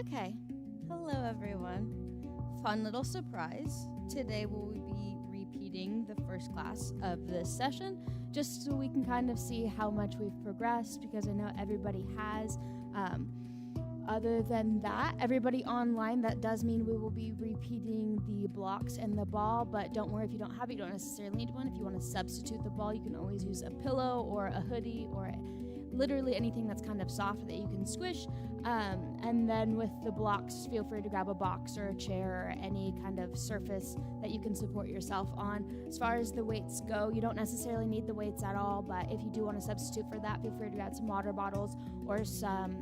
Okay, hello everyone. Fun little surprise. Today we'll be repeating the first class of this session just so we can kind of see how much we've progressed, because I know everybody has. Other than that, everybody online, that does mean we will be repeating the blocks and the ball, but don't worry if you don't have it, you don't necessarily need one. If you want to substitute the ball, you can always use a pillow or a hoodie or literally anything that's kind of soft that you can squish. And then with the blocks, feel free to grab a box or a chair or any kind of surface that you can support yourself on. As far as the weights go, you don't necessarily need the weights at all, but if you do want to substitute for that, feel free to grab some water bottles or some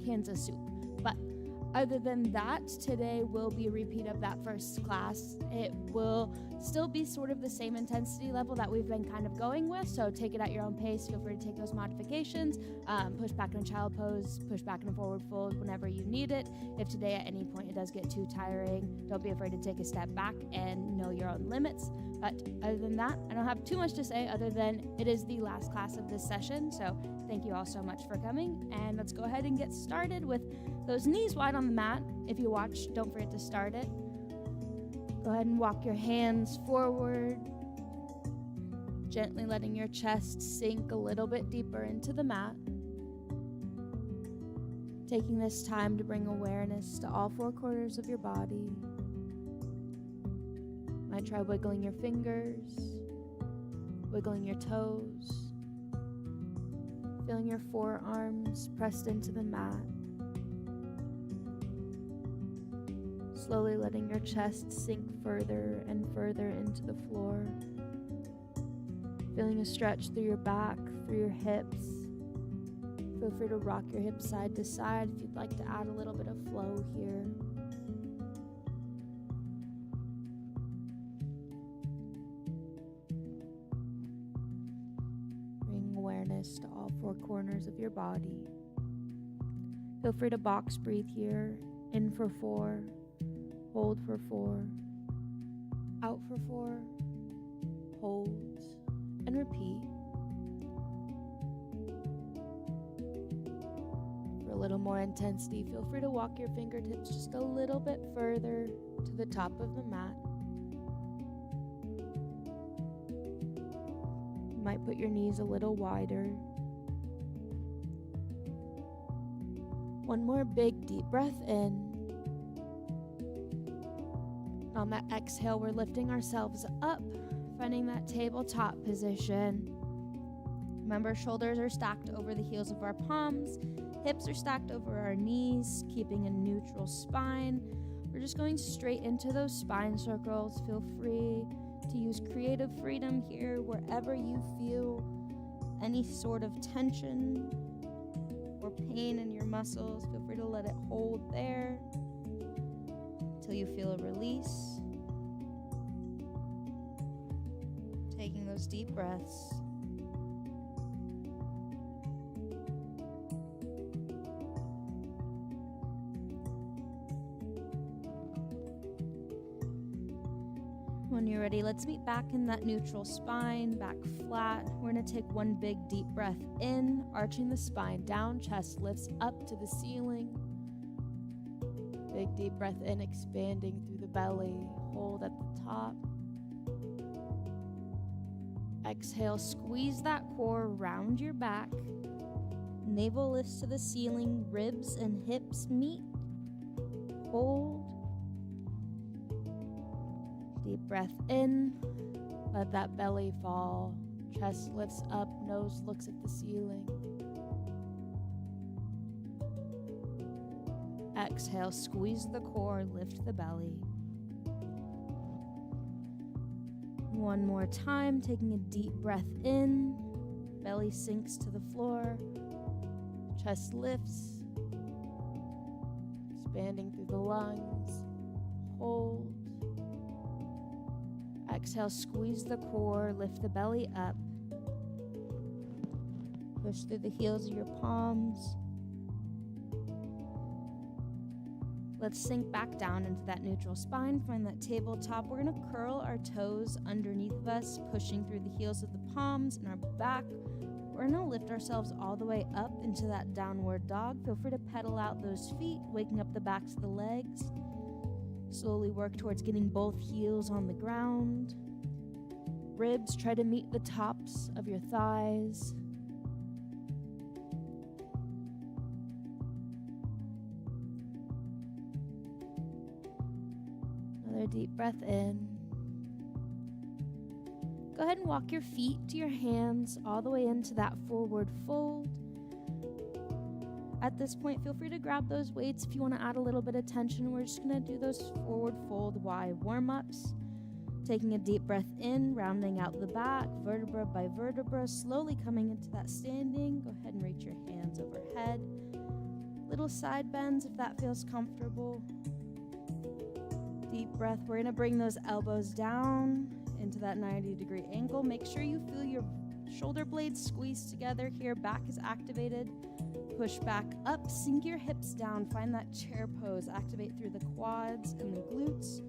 cans of soup. But other than that, today will be a repeat of that first class. It will still be sort of the same intensity level that we've been kind of going with, so take it at your own pace. Feel free to take those modifications, push back in a child pose, push back in a forward fold whenever you need it. If today at any point it does get too tiring, don't be afraid to take a step back and know your own limits. But other than that, I don't have too much to say other than it is the last class of this session, so thank you all so much for coming, and let's go ahead and get started with those knees wide on the mat. If you watch, don't forget to start it. Go ahead and walk your hands forward, gently letting your chest sink a little bit deeper into the mat. Taking this time to bring awareness to all four corners of your body. Might try wiggling your fingers, wiggling your toes, feeling your forearms pressed into the mat. Slowly letting your chest sink further and further into the floor. Feeling a stretch through your back, through your hips. Feel free to rock your hips side to side if you'd like to add a little bit of flow here. Bring awareness to all four corners of your body. Feel free to box breathe here. In for 4. Hold for 4, out for 4, hold, and repeat. For a little more intensity, feel free to walk your fingertips just a little bit further to the top of the mat. You might put your knees a little wider. One more big deep breath in. On that exhale, we're lifting ourselves up, finding that tabletop position. Remember, shoulders are stacked over the heels of our palms, hips are stacked over our knees, keeping a neutral spine. We're just going straight into those spine circles. Feel free to use creative freedom here wherever you feel any sort of tension or pain in your muscles. Feel free to let it hold there until you feel a release. Taking those deep breaths. When you're ready, let's meet back in that neutral spine, back flat. We're going to take one big deep breath in, arching the spine down, chest lifts up to the ceiling. Big deep breath in, expanding through the belly. Hold at the top. Exhale, squeeze that core round your back. Navel lifts to the ceiling, ribs and hips meet. Hold. Deep breath in. Let that belly fall. Chest lifts up, nose looks at the ceiling. Exhale, squeeze the core, lift the belly. One more time, taking a deep breath in. Belly sinks to the floor. Chest lifts. Expanding through the lungs. Hold. Exhale, squeeze the core, lift the belly up. Push through the heels of your palms. Let's sink back down into that neutral spine. Find that tabletop. We're going to curl our toes underneath of us, pushing through the heels of the palms and our back. we're gonna lift ourselves all the way up into that downward dog. Feel free to pedal out those feet, waking up the backs of the legs. Slowly work towards getting both heels on the ground. Ribs try to meet the tops of your thighs. Another deep breath in. Go ahead and walk your feet to your hands all the way into that forward fold. At this point, feel free to grab those weights if you want to add a little bit of tension. We're just going to do those forward fold Y warm-ups. Taking a deep breath in, rounding out the back, vertebra by vertebra, slowly coming into that standing. Go ahead and reach your hands overhead. Little side bends if that feels comfortable. Deep breath. We're going to bring those elbows down into that 90-degree angle. Make sure you feel your shoulder blades squeeze together here. Back is activated. Push back up, sink your hips down. Find that chair pose. Activate through the quads and the glutes.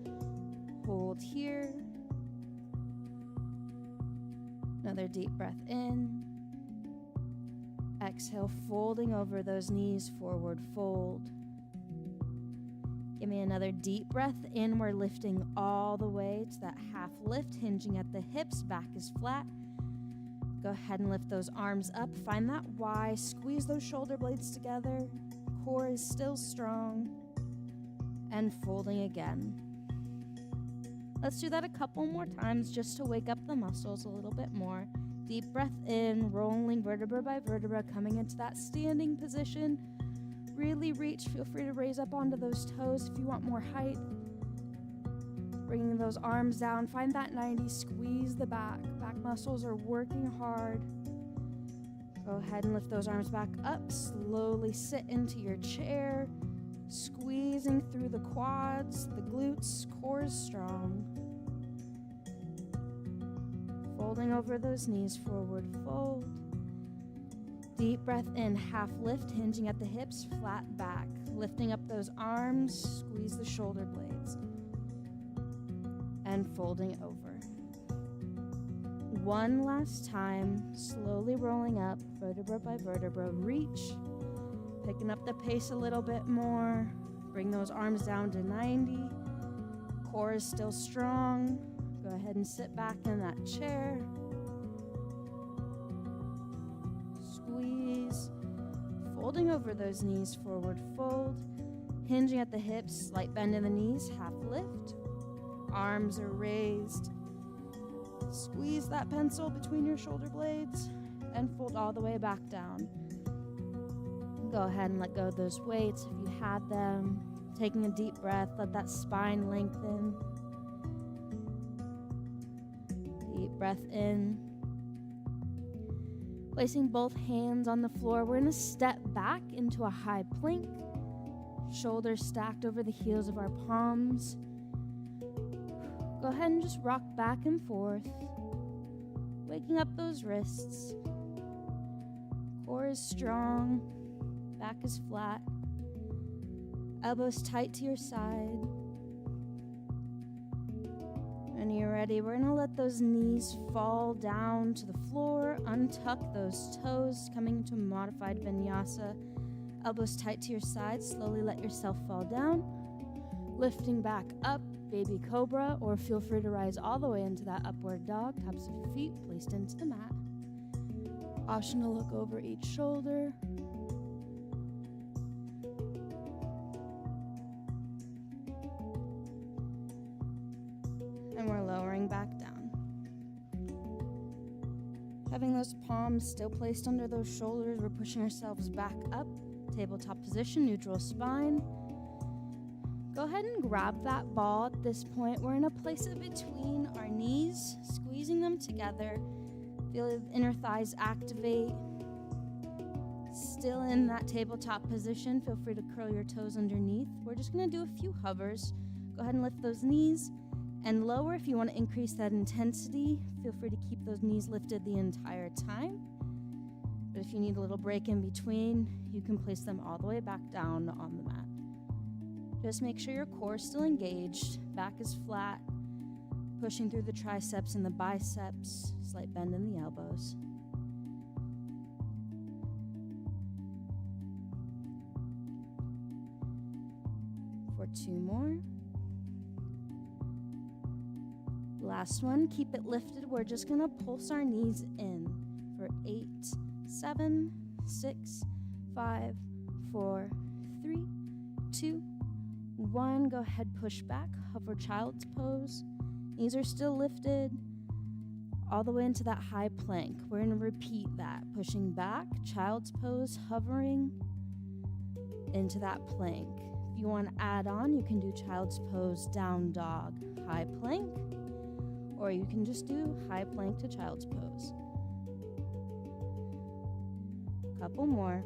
Hold here. Another deep breath in. Exhale, folding over those knees, forward fold. Give me another deep breath in. We're lifting all the way to that half lift, hinging at the hips, back is flat. Go ahead and lift those arms up. Find that Y, squeeze those shoulder blades together. Core is still strong. And folding again. Let's do that a couple more times just to wake up the muscles a little bit more. Deep breath in, rolling vertebra by vertebra, coming into that standing position. Really reach, feel free to raise up onto those toes if you want more height. Bringing those arms down, find that 90, squeeze the back. Back muscles are working hard. Go ahead and lift those arms back up, slowly sit into your chair, squeezing through the quads, the glutes, core is strong. Folding over those knees, forward fold. Deep breath in, half lift, hinging at the hips, flat back. Lifting up those arms, squeeze the shoulder blades. And folding over. One last time, slowly rolling up, vertebra by vertebra, reach. Picking up the pace a little bit more. Bring those arms down to 90. Core is still strong. Go ahead and sit back in that chair. Squeeze, folding over those knees, forward fold, hinging at the hips, slight bend in the knees, half lift, arms are raised, squeeze that pencil between your shoulder blades, and fold all the way back down. Go ahead and let go of those weights if you had them, taking a deep breath, let that spine lengthen, deep breath in. Placing both hands on the floor, we're going to step back into a high plank. Shoulders stacked over the heels of our palms. Go ahead and just rock back and forth, waking up those wrists. Core is strong, back is flat. Elbows tight to your side. When you're ready, we're gonna let those knees fall down to the floor, untuck those toes, coming into modified vinyasa. Elbows tight to your side, slowly let yourself fall down. Lifting back up, baby cobra, or feel free to rise all the way into that upward dog, tops of your feet placed into the mat. Option to look over each shoulder. And we're lowering back down. Having those palms still placed under those shoulders, we're pushing ourselves back up. Tabletop position, neutral spine. Go ahead and grab that ball at this point. We're going to place it between our knees, squeezing them together. Feel the inner thighs activate. Still in that tabletop position. Feel free to curl your toes underneath. We're just going to do a few hovers. Go ahead and lift those knees and lower. If you want to increase that intensity, feel free to keep those knees lifted the entire time. But if you need a little break in between, you can place them all the way back down on the mat. Just make sure your core is still engaged, back is flat, pushing through the triceps and the biceps, slight bend in the elbows. for 2 more. Last one, keep it lifted. We're just gonna pulse our knees in for 8, 7, 6, 5, 4, 3, 2, 1. Go ahead, push back, hover child's pose. Knees are still lifted all the way into that high plank. We're gonna repeat that, pushing back, child's pose, hovering into that plank. If you want to add on, you can do child's pose, down dog, high plank, or you can just do high plank to child's pose. Couple more.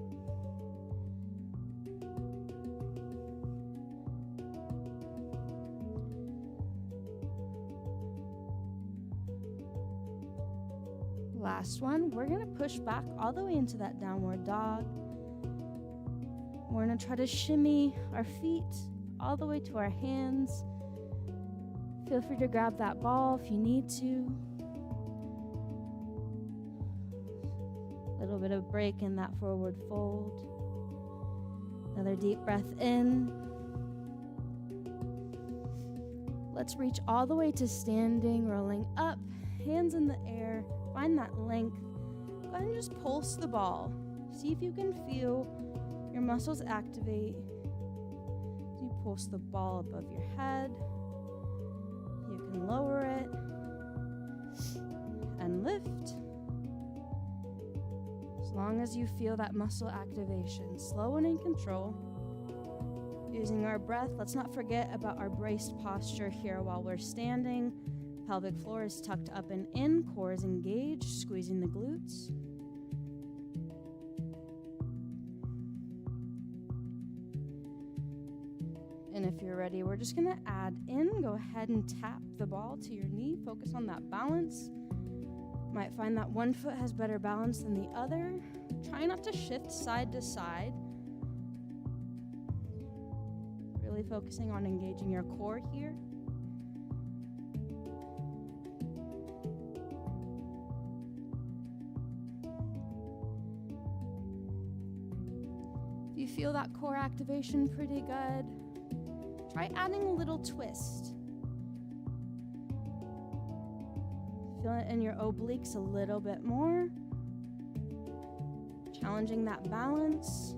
Last one, we're gonna push back all the way into that downward dog. We're gonna try to shimmy our feet all the way to our hands. Feel free to grab that ball if you need to. A little bit of break in that forward fold. Another deep breath in. Let's reach all the way to standing, rolling up, hands in the air. Find that length. Go ahead and just pulse the ball. See if you can feel your muscles activate. So you pulse the ball above your head. You can lower it and lift. As long as you feel that muscle activation, slow and in control. Using our breath, let's not forget about our braced posture here while we're standing. Pelvic floor is tucked up and in, core is engaged, squeezing the glutes. And if you're ready, we're just gonna add in. Go ahead and tap the ball to your knee. Focus on that balance. Might find that one foot has better balance than the other. Try not to shift side to side. Really focusing on engaging your core here. If you feel that core activation pretty good, try adding a little twist. Feel it in your obliques a little bit more. Challenging that balance.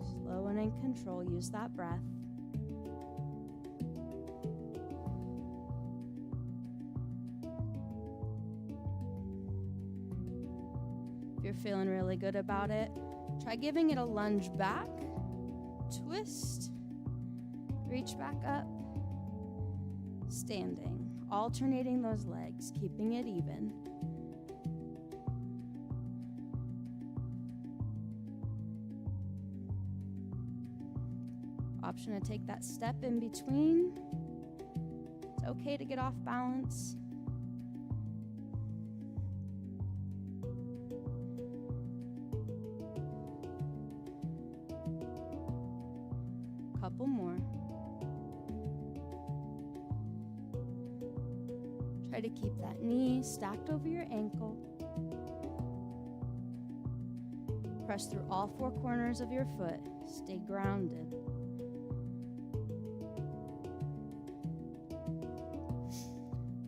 Slow and in control, use that breath. If you're feeling really good about it, try giving it a lunge back, twist, reach back up, standing, alternating those legs, keeping it even. Option to take that step in between. It's okay to get off balance. Couple more. Try to keep that knee stacked over your ankle. Press through all 4 corners of your foot. Stay grounded.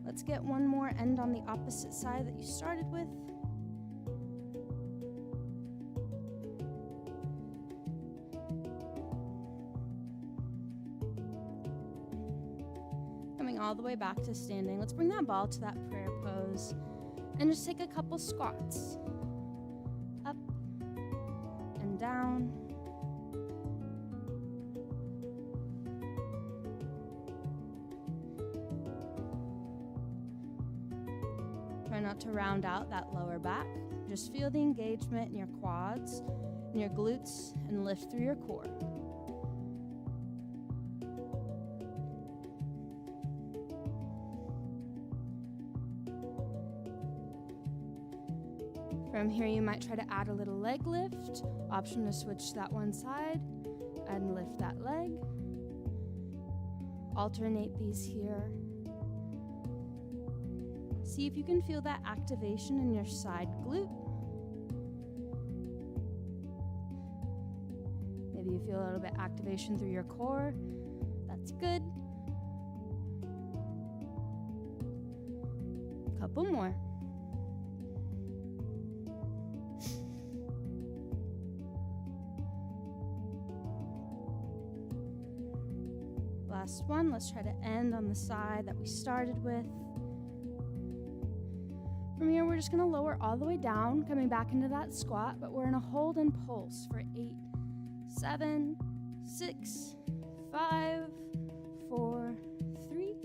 Let's get one more end on the opposite side that you started with. All the way back to standing. Let's bring that ball to that prayer pose and just take a couple squats. Up and down. Try not to round out that lower back. Just feel the engagement in your quads and your glutes and lift through your core. From here, you might try to add a little leg lift. Option to switch that one side and lift that leg. Alternate these here. See if you can feel that activation in your side glute. Maybe you feel a little bit activation through your core. That's good. Couple more. Last one. Let's try to end on the side that we started with. From here, we're just going to lower all the way down, coming back into that squat, but we're going to hold and pulse for 8, 7, 6, 5, 4, 3,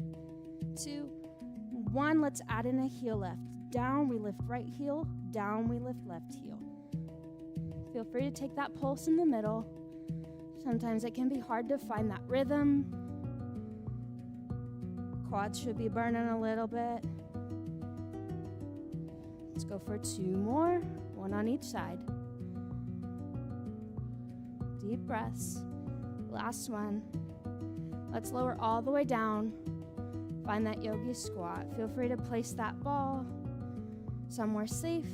2, 1. Let's add in a heel lift. Down, we lift right heel. Down, we lift left heel. Feel free to take that pulse in the middle. Sometimes it can be hard to find that rhythm. Quads should be burning a little bit. Let's go for 2 more, 1 on each side. Deep breaths. Last one. Let's lower all the way down. Find that yogi squat. Feel free to place that ball somewhere safe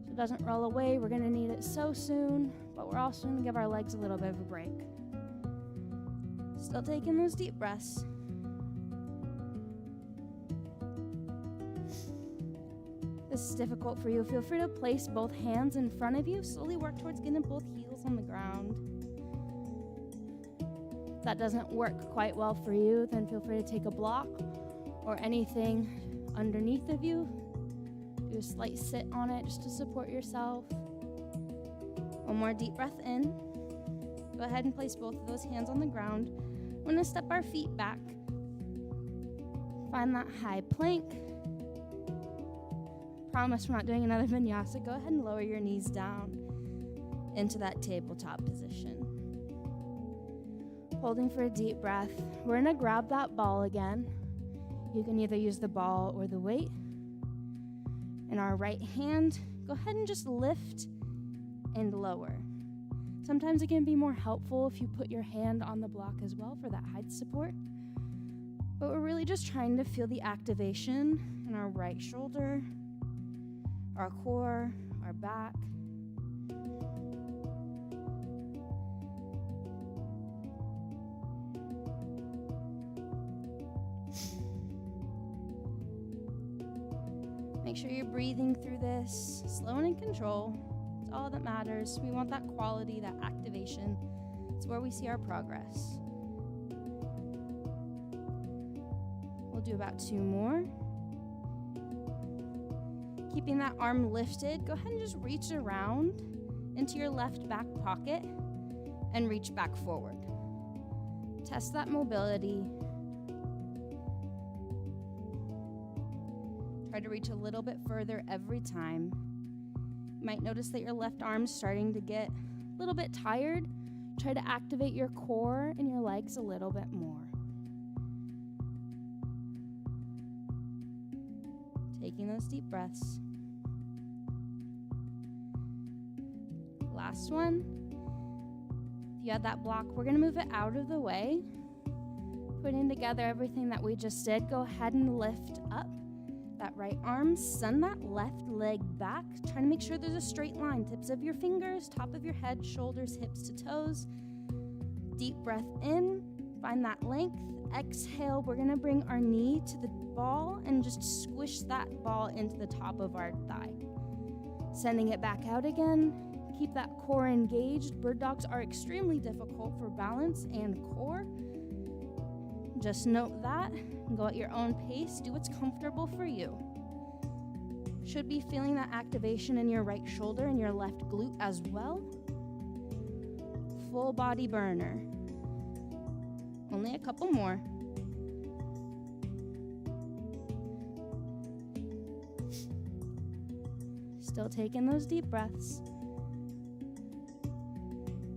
so it doesn't roll away. We're going to need it so soon, but we're also going to give our legs a little bit of a break. Still taking those deep breaths. This is difficult for you. Feel free to place both hands in front of you. Slowly work towards getting both heels on the ground. If that doesn't work quite well for you, then feel free to take a block or anything underneath of you. Do a slight sit on it just to support yourself. One more deep breath in. Go ahead and place both of those hands on the ground. We're going to step our feet back. Find that high plank. Promise we're not doing another vinyasa. Go ahead and lower your knees down into that tabletop position. Holding for a deep breath. We're going to grab that ball again. You can either use the ball or the weight. In our right hand, go ahead and just lift and lower. Sometimes it can be more helpful if you put your hand on the block as well for that height support. But we're really just trying to feel the activation in our right shoulder, our core, our back. Make sure you're breathing through this, slow and in control. It's all that matters. We want that quality, that activation. It's where we see our progress. We'll do about 2 more. Keeping that arm lifted, go ahead and just reach around into your left back pocket and reach back forward. Test that mobility. Try to reach a little bit further every time. You might notice that your left arm's starting to get a little bit tired. Try to activate your core and your legs a little bit more. Taking those deep breaths. Last one. If you had that block, we're going to move it out of the way. Putting together everything that we just did, go ahead and lift up that right arm. Send that left leg back. Try to make sure there's a straight line. Tips of your fingers, top of your head, shoulders, hips to toes. Deep breath in. Find that length. Exhale, we're going to bring our knee to the ball and just squish that ball into the top of our thigh. Sending it back out again. Keep that core engaged. Bird dogs are extremely difficult for balance and core. Just note that and go at your own pace. Do what's comfortable for you. Should be feeling that activation in your right shoulder and your left glute as well. Full body burner. Only a couple more. Still taking those deep breaths.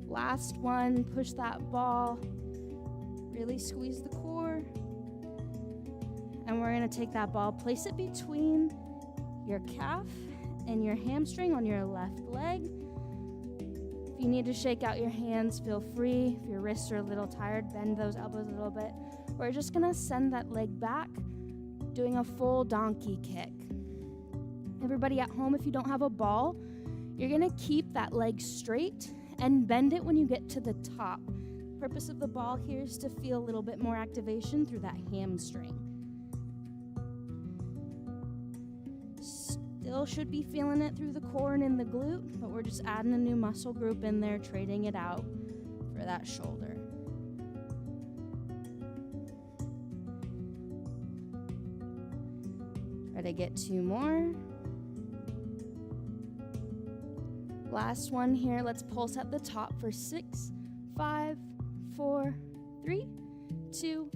Last one, push that ball. Really squeeze the core. And we're going to take that ball, place it between your calf and your hamstring on your left leg. If you need to shake out your hands, feel free. If your wrists are a little tired, bend those elbows a little bit. We're just going to send that leg back, doing a full donkey kick. Everybody at home, if you don't have a ball, you're going to keep that leg straight and bend it when you get to the top. The purpose of the ball here is to feel a little bit more activation through that hamstring. Still should be feeling it through the core and in the glute, but we're just adding a new muscle group in there, trading it out for that shoulder. Try to get 2 more. Last one here. Let's pulse at the top for 6, 5, 4, 3, 2,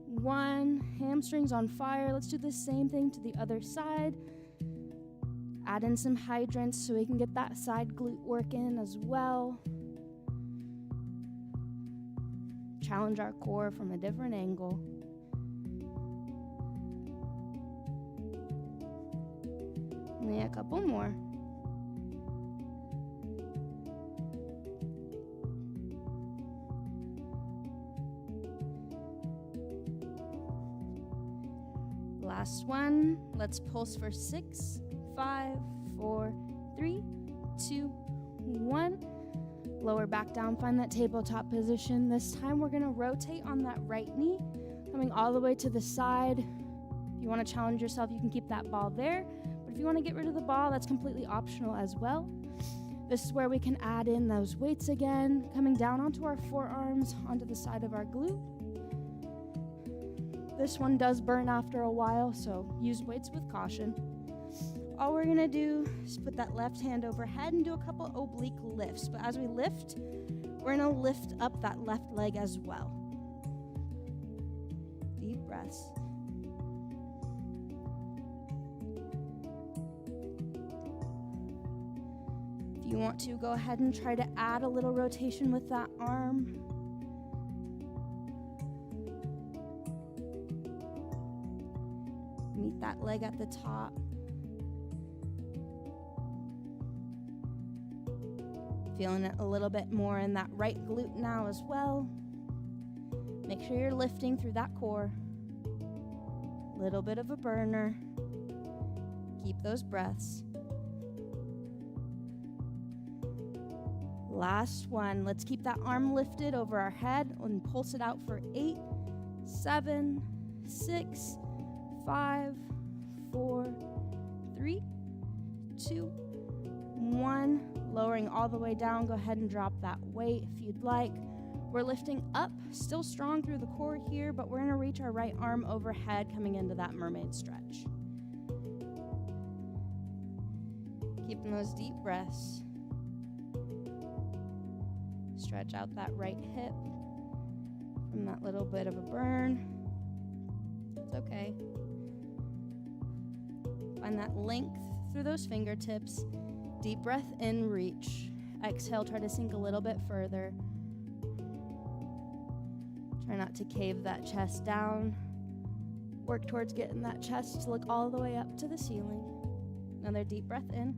1. Hamstrings on fire. Let's do the same thing to the other side. Add in some hydrants so we can get that side glute work in as well. Challenge our core from a different angle. Only a couple more. Last one. Let's pulse for 6, 5, 4, 3, 2, 1. Lower back down, find that tabletop position. This time we're gonna rotate on that right knee, coming all the way to the side. If you wanna challenge yourself, you can keep that ball there. But if you wanna get rid of the ball, that's completely optional as well. This is where we can add in those weights again, coming down onto our forearms, onto the side of our glute. This one does burn after a while, so use weights with caution. All we're gonna do is put that left hand overhead and do a couple oblique lifts. But as we lift, we're gonna lift up that left leg as well. Deep breaths. If you want to, go ahead and try to add a little rotation with that arm. Meet that leg at the top. Feeling it a little bit more in that right glute now as well. Make sure you're lifting through that core. Little bit of a burner. Keep those breaths. Last one. Let's keep that arm lifted over our head and pulse it out for 8, 7, 6, 5, 4, 3, 2, 1. Lowering all the way down. Go ahead and drop that weight if you'd like. We're lifting up, still strong through the core here, but we're gonna reach our right arm overhead, coming into that mermaid stretch. Keeping those deep breaths. Stretch out that right hip from that little bit of a burn. It's okay. Find that length through those fingertips. Deep breath in, reach. Exhale, try to sink a little bit further. Try not to cave that chest down. Work towards getting that chest to look all the way up to the ceiling. Another deep breath in.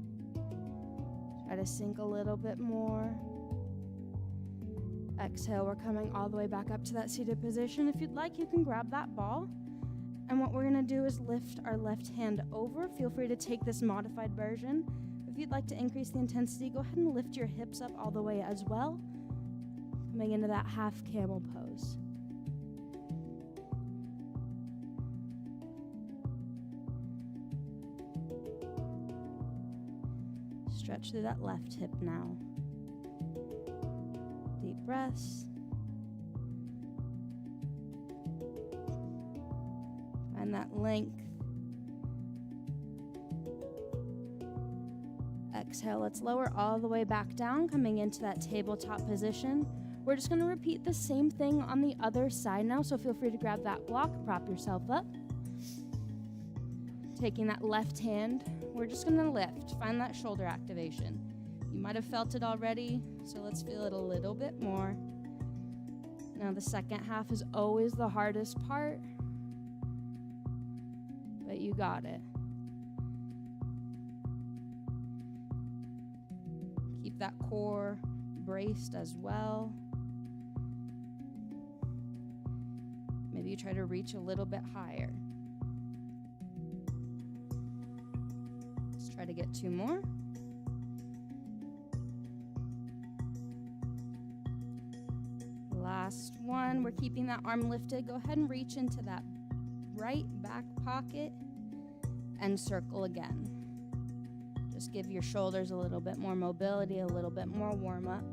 Try to sink a little bit more. Exhale, we're coming all the way back up to that seated position. If you'd like, you can grab that ball. And what we're gonna do is lift our left hand over. Feel free to take this modified version. If you'd like to increase the intensity, go ahead and lift your hips up all the way as well. Coming into that half camel pose. Stretch through that left hip now. Deep breaths. Find that length. Exhale, let's lower all the way back down, coming into that tabletop position. We're just going to repeat the same thing on the other side now, so feel free to grab that block, prop yourself up. Taking that left hand, we're just going to lift. Find that shoulder activation. You might have felt it already, so let's feel it a little bit more. Now the second half is always the hardest part, but you got it. Keep that core braced as well. Maybe you try to reach a little bit higher. Let's try to get 2 more. Last one. We're keeping that arm lifted. Go ahead and reach into that right back pocket and circle again. Just give your shoulders a little bit more mobility, a little bit more warm up.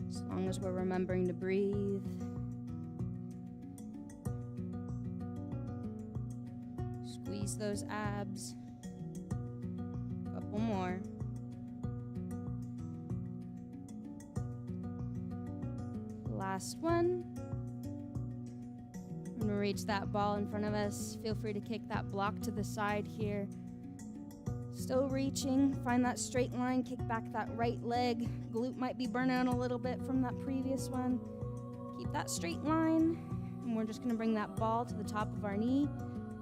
As long as we're remembering to breathe. Squeeze those abs. Couple more. Last one. I'm going to reach that ball in front of us. Feel free to kick that block to the side here. Still reaching. Find that straight line. Kick back that right leg. Glute might be burning a little bit from that previous one. Keep that straight line. And we're just going to bring that ball to the top of our knee.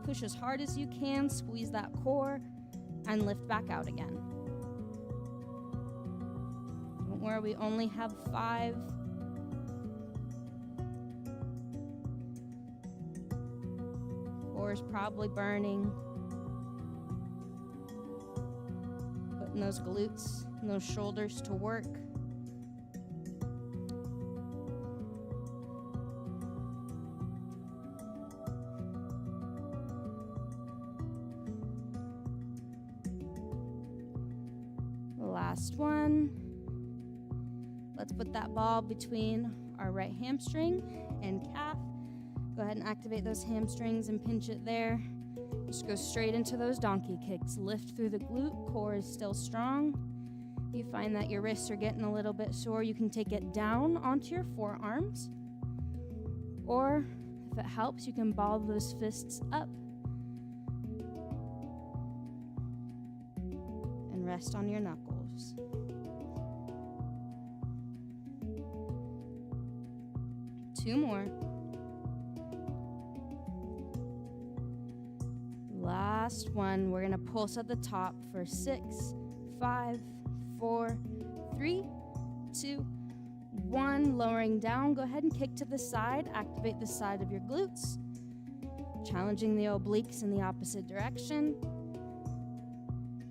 Push as hard as you can. Squeeze that core. And lift back out again. Don't worry, we only have 5. Core is probably burning. Putting those glutes and those shoulders to work. Last one. Let's put that ball between our right hamstring and calf. Go ahead and activate those hamstrings and pinch it there. Just go straight into those donkey kicks. Lift through the glute. Core is still strong. If you find that your wrists are getting a little bit sore, you can take it down onto your forearms. Or if it helps, you can ball those fists up. And rest on your knuckles. Two more. Last one. We're going to pulse at the top for 6, 5, 4, 3, 2, 1. Lowering down. Go ahead and kick to the side. Activate the side of your glutes. Challenging the obliques in the opposite direction.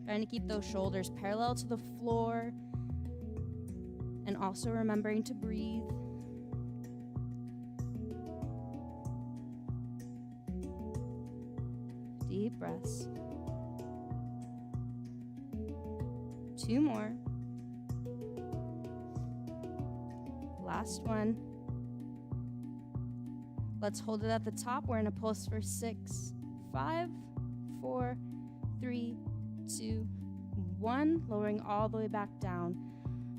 Trying to keep those shoulders parallel to the floor. And also remembering to breathe. Deep breaths. 2 more. Last one. Let's hold it at the top. We're in a pulse for 6, 5, 4, 3, 2, 1. Lowering all the way back down.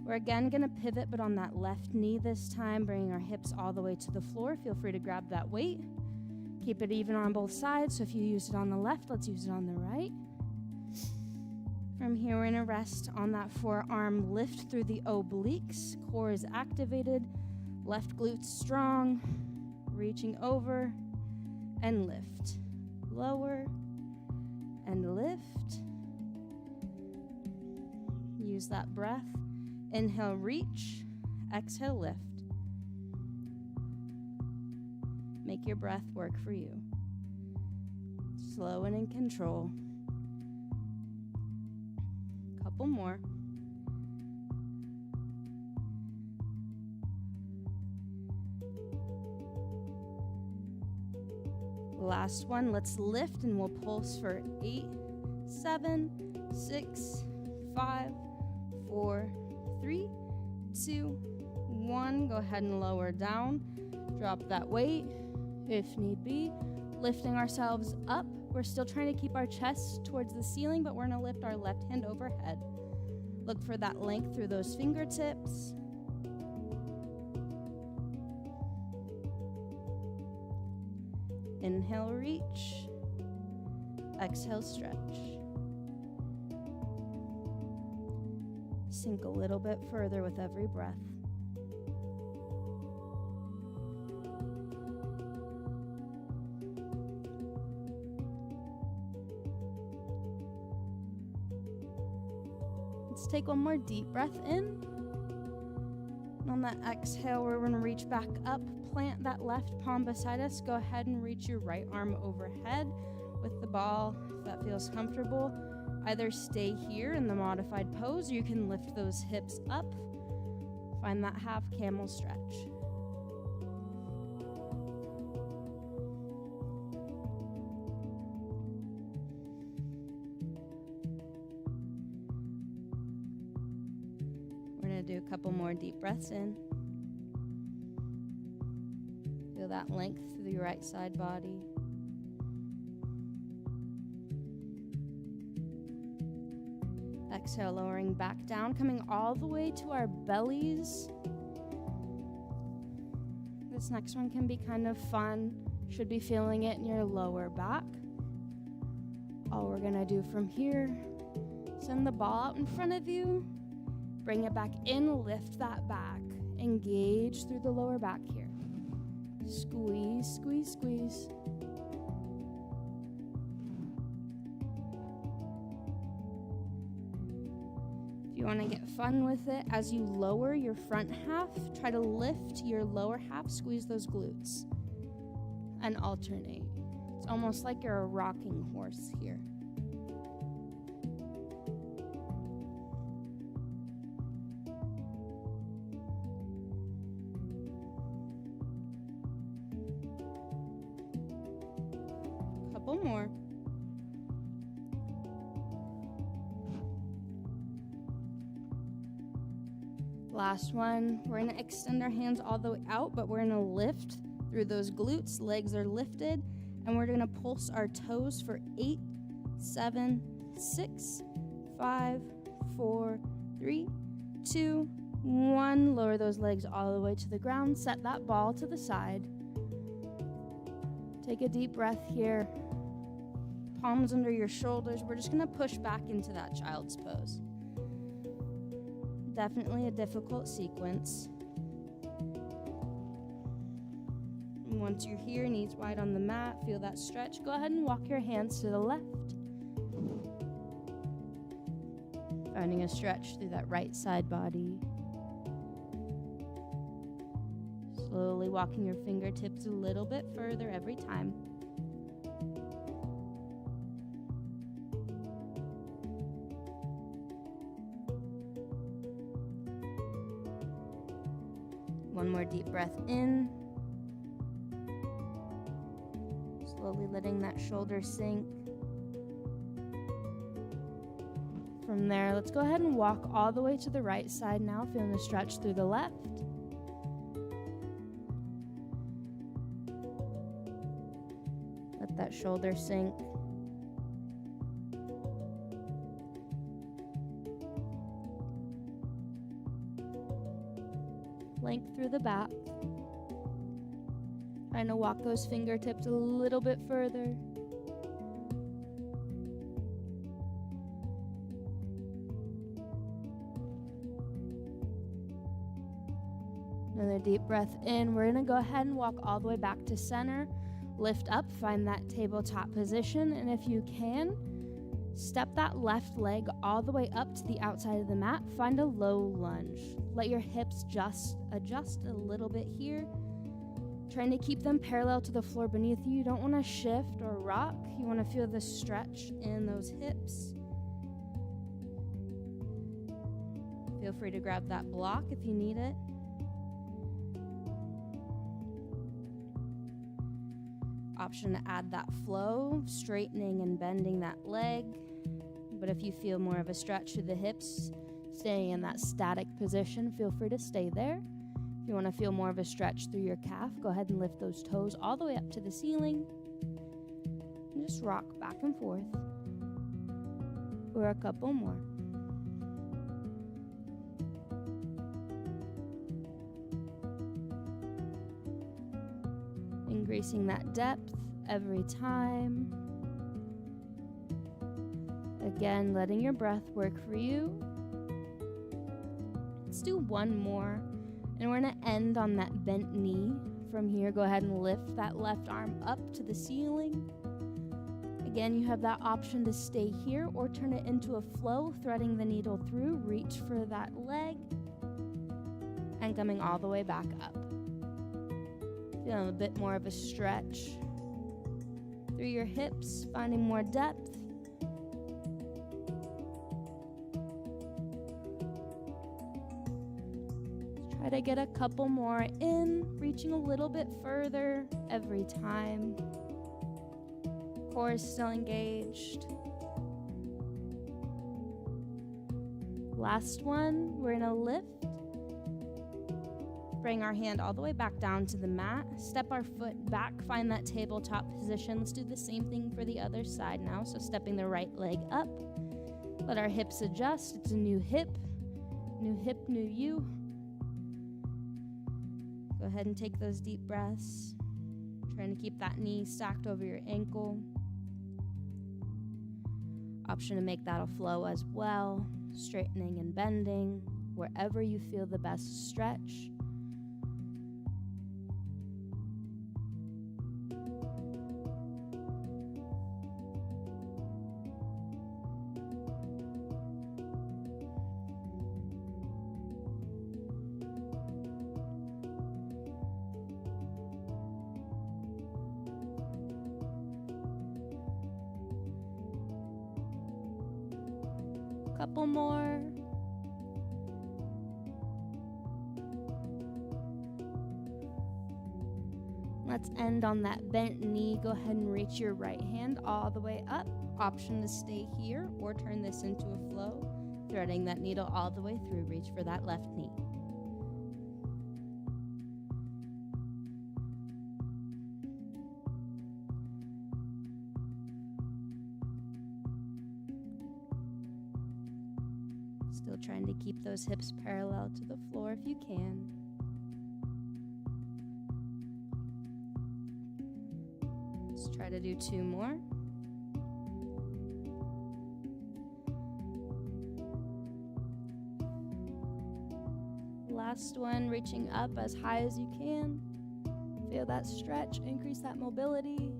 We're again going to pivot, but on that left knee this time, bringing our hips all the way to the floor. Feel free to grab that weight. Keep it even on both sides, so if you use it on the left, let's use it on the right. From here, we're going to rest on that forearm lift through the obliques. Core is activated, left glute strong, reaching over and lift. Lower and lift. Use that breath. Inhale, reach. Exhale, lift. Make your breath work for you. Slow and in control. Couple more. Last one. Let's lift and we'll pulse for 8, 7, 6, 5, 4, 3, 2, 1. Go ahead and lower down. Drop that weight. If need be, lifting ourselves up. We're still trying to keep our chest towards the ceiling, but we're going to lift our left hand overhead. Look for that length through those fingertips. Inhale, reach. Exhale, stretch. Sink a little bit further with every breath. Let's take one more deep breath in. And on that exhale, we're going to reach back up. Plant that left palm beside us. Go ahead and reach your right arm overhead. with the ball if that feels comfortable. Either stay here in the modified pose or you can lift those hips up. Find that half camel stretch. We're going to do a couple more deep breaths in. Feel that length through your right side body. Exhale, lowering back down, coming all the way to our bellies. This next one can be kind of fun. Should be feeling it in your lower back. All we're gonna do from here, send the ball out in front of you, bring it back in, lift that back, engage through the lower back here. Squeeze, squeeze, squeeze. If you want to get fun with it, as you lower your front half, try to lift your lower half, squeeze those glutes, and alternate. It's almost like you're a rocking horse here. Couple more. Last one, we're going to extend our hands all the way out, but we're going to lift through those glutes. Legs are lifted, and we're going to pulse our toes for 8, 7, 6, 5, 4, 3, 2, 1. Lower those legs all the way to the ground. Set that ball to the side. Take a deep breath here. Palms under your shoulders. We're just going to push back into that child's pose. Definitely a difficult sequence. And once you're here, knees wide on the mat, feel that stretch. Go ahead and walk your hands to the left. Finding a stretch through that right side body. Slowly walking your fingertips a little bit further every time. One more deep breath in. Slowly letting that shoulder sink. From there, let's go ahead and walk all the way to the right side now, feeling the stretch through the left. Let that shoulder sink. Length through the back. Trying to walk those fingertips a little bit further. Another deep breath in. We're going to go ahead and walk all the way back to center. Lift up, find that tabletop position, and if you can, step that left leg all the way up to the outside of the mat. Find a low lunge. Let your hips just adjust a little bit here. Trying to keep them parallel to the floor beneath you. You don't want to shift or rock. You want to feel the stretch in those hips. Feel free to grab that block if you need it. Option to add that flow, straightening and bending that leg. But if you feel more of a stretch through the hips, staying in that static position, feel free to stay there. If you want to feel more of a stretch through your calf, go ahead and lift those toes all the way up to the ceiling. And just rock back and forth for a couple more. Increasing that depth every time. Again, letting your breath work for you. Let's do one more. And we're going to end on that bent knee. From here, go ahead and lift that left arm up to the ceiling. Again, you have that option to stay here or turn it into a flow, threading the needle through. Reach for that leg. And coming all the way back up. Feeling a bit more of a stretch through your hips, finding more depth. Try to get a couple more in, reaching a little bit further every time. Core is still engaged. Last one, we're gonna lift. Bring our hand all the way back down to the mat. Step our foot back, find that tabletop position. Let's do the same thing for the other side now. So stepping the right leg up. Let our hips adjust. It's a new hip, new you. Go ahead and take those deep breaths. Trying to keep that knee stacked over your ankle. Option to make that a flow as well. Straightening and bending wherever you feel the best stretch. Couple more. Let's end on that bent knee. Go ahead and reach your right hand all the way up. Option to stay here or turn this into a flow. Threading that needle all the way through. Reach for that left knee. Still trying to keep those hips parallel to the floor if you can. Let's try to do 2 more. Last one, reaching up as high as you can. Feel that stretch, increase that mobility.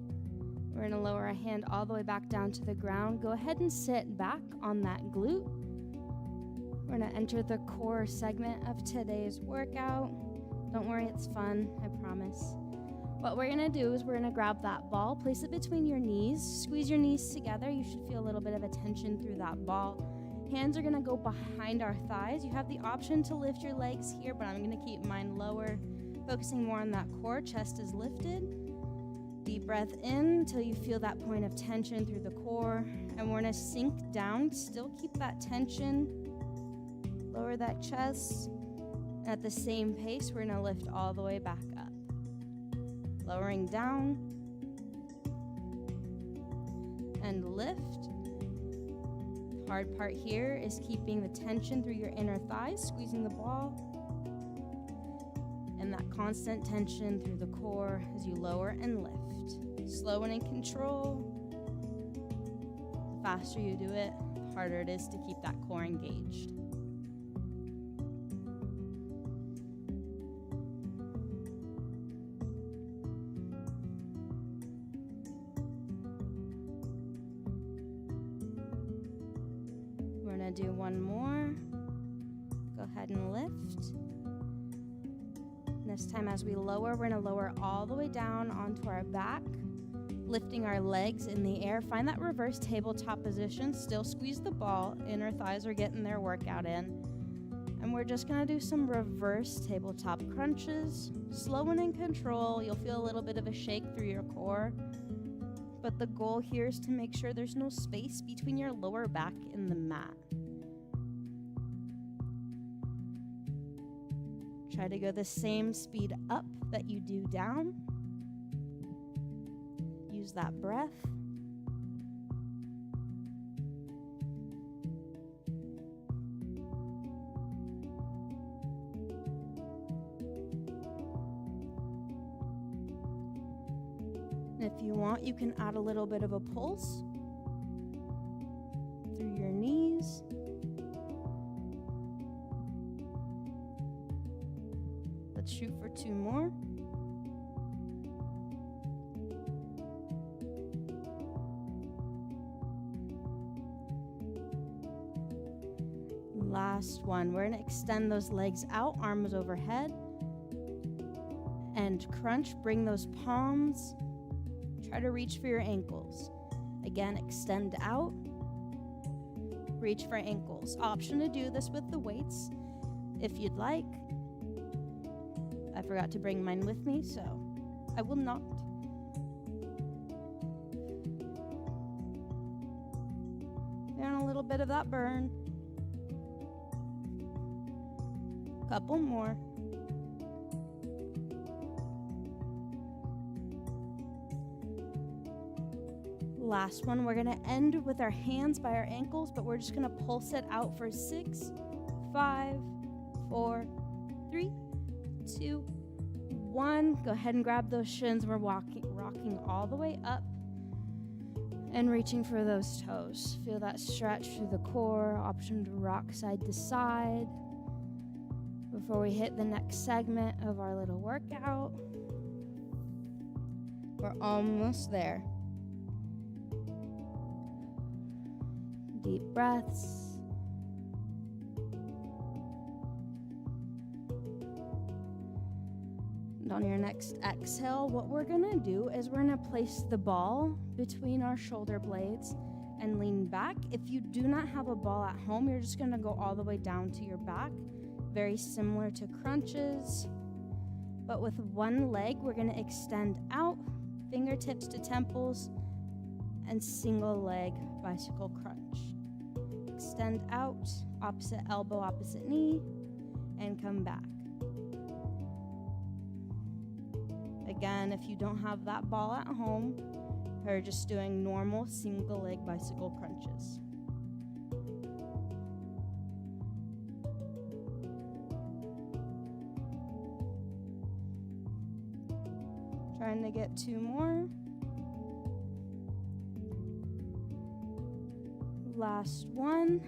We're gonna lower our hand all the way back down to the ground. Go ahead and sit back on that glute. We're gonna enter the core segment of today's workout. Don't worry, it's fun, I promise. What we're gonna do is we're gonna grab that ball, place it between your knees, squeeze your knees together. You should feel a little bit of a tension through that ball. Hands are gonna go behind our thighs. You have the option to lift your legs here, but I'm gonna keep mine lower, focusing more on that core. Chest is lifted. Deep breath in until you feel that point of tension through the core. And we're gonna sink down, still keep that tension. Lower that chest. At the same pace, we're gonna lift all the way back up. Lowering down. And lift. The hard part here is keeping the tension through your inner thighs, squeezing the ball. And that constant tension through the core as you lower and lift. Slow and in control. The faster you do it, the harder it is to keep that core engaged. We're gonna do one more. Go ahead and lift. This time as we lower, we're gonna lower all the way down onto our back, lifting our legs in the air. Find that reverse tabletop position. Still squeeze the ball. Inner thighs are getting their workout in. And we're just gonna do some reverse tabletop crunches. Slow and in control. You'll feel a little bit of a shake through your core. But the goal here is to make sure there's no space between your lower back and the mat. Try to go the same speed up that you do down. Use that breath. And if you want, you can add a little bit of a pulse through your knees. Let's shoot for 2 more. Last one. We're gonna extend those legs out, arms overhead, and crunch. Bring those palms Try to reach for your ankles. Again, extend out. Reach for ankles. Option to do this with the weights if you'd like. I forgot to bring mine with me, so I will not. And a little bit of that burn. Couple more. Last one, we're gonna end with our hands by our ankles, but we're just gonna pulse it out for 6, 5, 4, 3, 2, 1. Go ahead and grab those shins. We're rocking all the way up and reaching for those toes. Feel that stretch through the core. Option to rock side to side before we hit the next segment of our little workout. We're almost there. Deep breaths. And on your next exhale, what we're gonna do is we're gonna place the ball between our shoulder blades and lean back. If you do not have a ball at home, you're just gonna go all the way down to your back. Very similar to crunches. But with one leg, we're gonna extend out, fingertips to temples, and single leg bicycle crunch. Extend out, opposite elbow, opposite knee, and come back. Again, if you don't have that ball at home, you're just doing normal single leg bicycle crunches. Trying to get 2 more. Last one.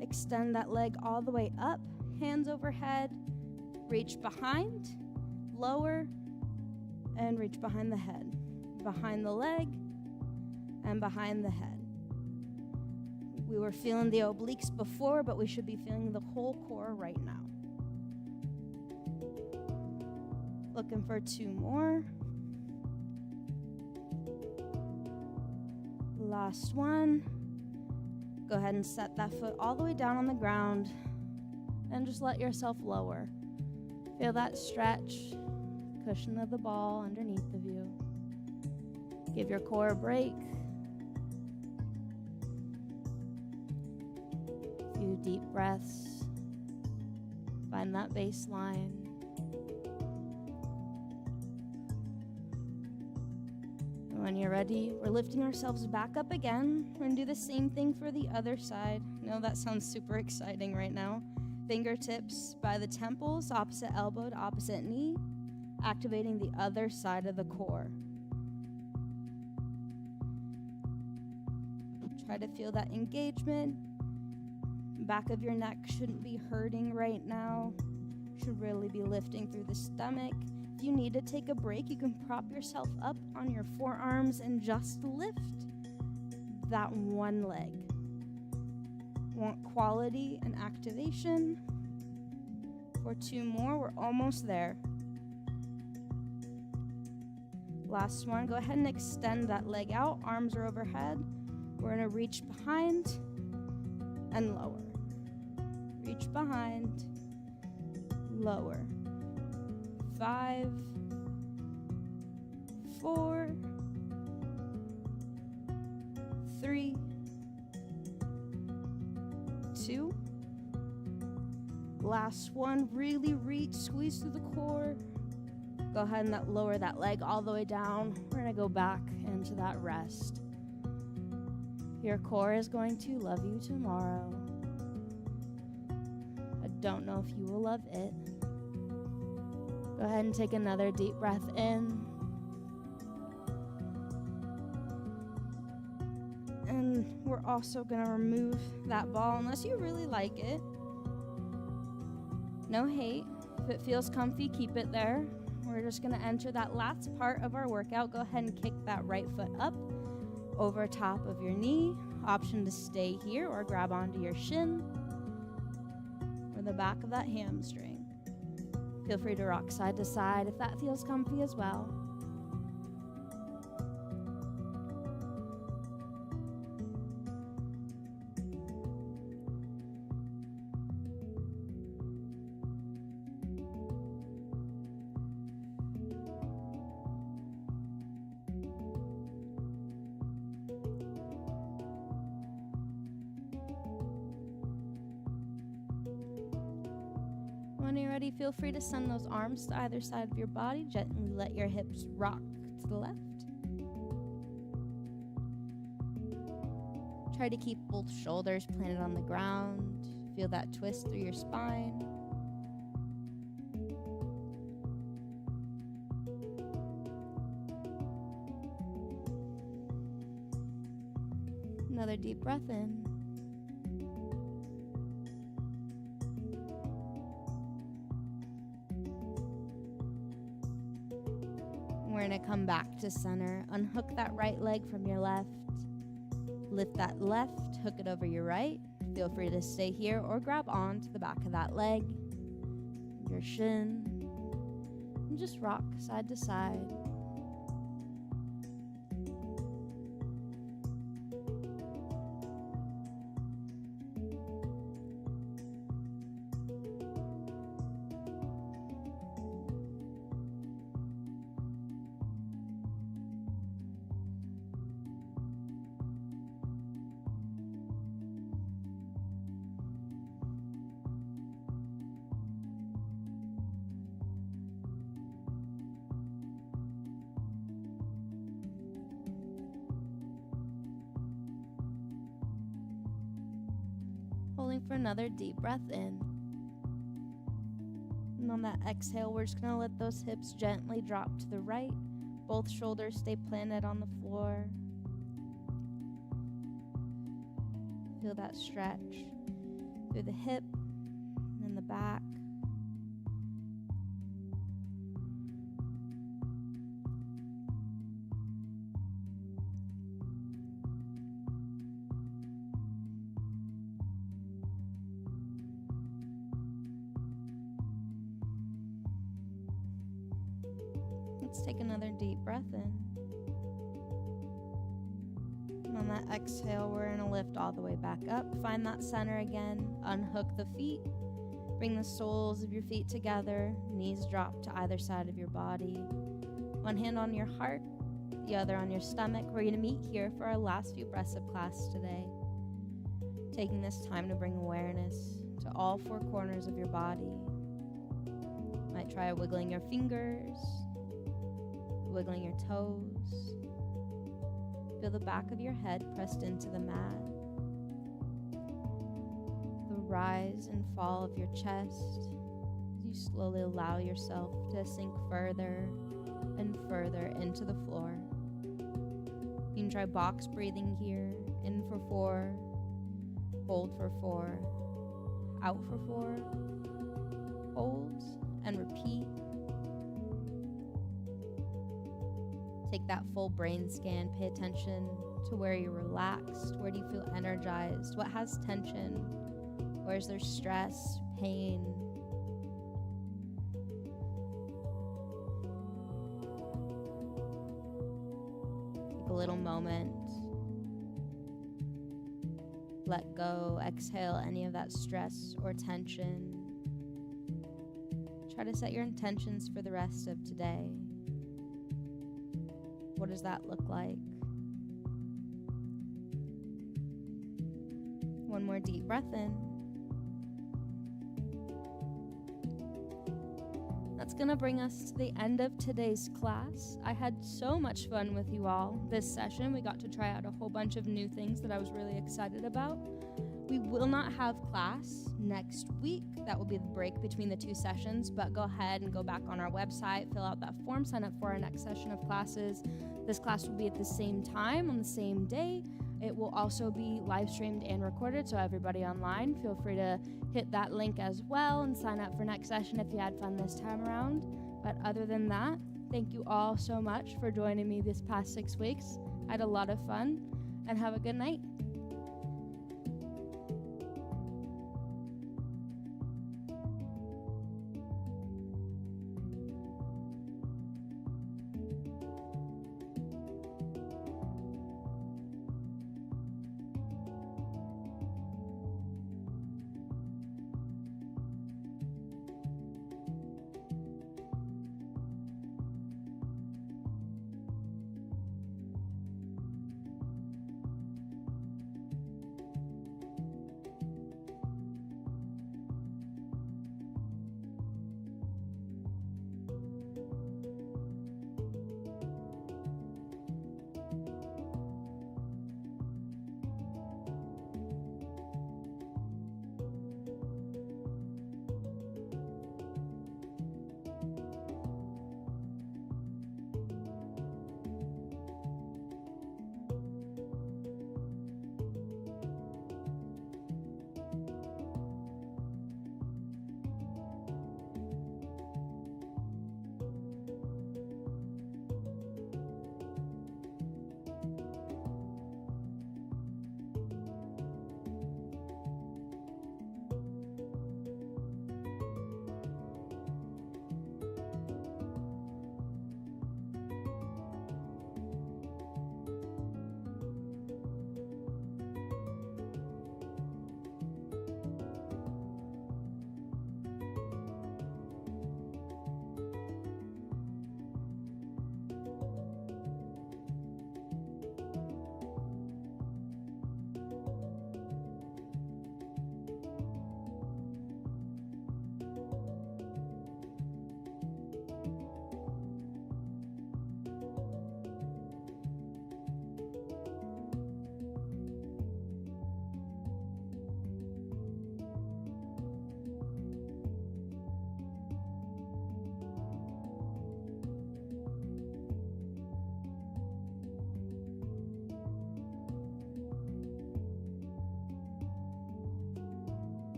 Extend that leg all the way up, hands overhead, reach behind, lower, and reach behind the head, behind the leg, and behind the head. We were feeling the obliques before, but we should be feeling the whole core right now. Looking for 2 more. Last one. Go ahead and set that foot all the way down on the ground and just let yourself lower. Feel that stretch, cushion of the ball underneath of you. Give your core a break. A few deep breaths. Find that baseline. When you're ready, we're lifting ourselves back up again. We're gonna do the same thing for the other side. I know that sounds super exciting right now. Fingertips by the temples, opposite elbow to opposite knee, activating the other side of the core. Try to feel that engagement. Back of your neck shouldn't be hurting right now. Should really be lifting through the stomach. If you need to take a break, you can prop yourself up on your forearms and just lift that one leg. Want quality and activation. For 2 more, we're almost there. Last one, go ahead and extend that leg out. Arms are overhead. We're gonna reach behind and lower. Reach behind, lower. 5, 4, 3, 2. Last one, really reach, squeeze through the core. Go ahead and lower that leg all the way down. We're gonna go back into that rest. Your core is going to love you tomorrow. I don't know if you will love it. Go ahead and take another deep breath in. And we're also gonna remove that ball unless you really like it. No hate. If it feels comfy, keep it there. We're just gonna enter that last part of our workout. Go ahead and kick that right foot up over top of your knee. Option to stay here or grab onto your shin or the back of that hamstring. Feel free to rock side to side if that feels comfy as well. ready, feel free to send those arms to either side of your body. Gently let your hips rock to the left. Try to keep both shoulders planted on the ground. Feel that twist through your spine. Another deep breath in. We're going to come back to center. Unhook that right leg from your left. Lift that left, hook it over your right. Feel free to stay here or grab onto the back of that leg, your shin, and just rock side to side. Holding for another deep breath in. And on that exhale, we're just going to let those hips gently drop to the right. Both shoulders stay planted on the floor. Feel that stretch through the hip and the back. Let's take another deep breath in. And on that exhale, we're going to lift all the way back up. Find that center again. Unhook the feet. Bring the soles of your feet together. Knees drop to either side of your body. One hand on your heart, the other on your stomach. We're going to meet here for our last few breaths of class today. Taking this time to bring awareness to all four corners of your body. Might try wiggling your fingers, wiggling your toes. Feel the back of your head pressed into the mat. The rise and fall of your chest as you slowly allow yourself to sink further and further into the floor. You can try box breathing here. In for 4, hold for 4, out for 4, hold and repeat. Take that full brain scan. Pay attention to where you're relaxed. Where do you feel energized? What has tension? Where's there stress, pain? Take a little moment. Let go. Exhale any of that stress or tension. Try to set your intentions for the rest of today. What does that look like? One more deep breath in. That's going to bring us to the end of today's class. I had so much fun with you all this session. We got to try out a whole bunch of new things that I was really excited about. We will not have class next week. That will be the break between the 2 sessions, but go ahead and go back on our website, fill out that form, sign up for our next session of classes. This class will be at the same time on the same day. It will also be live streamed and recorded, so everybody online, feel free to hit that link as well and sign up for next session if you had fun this time around. But other than that, thank you all so much for joining me this past 6 weeks. I had a lot of fun, and have a good night.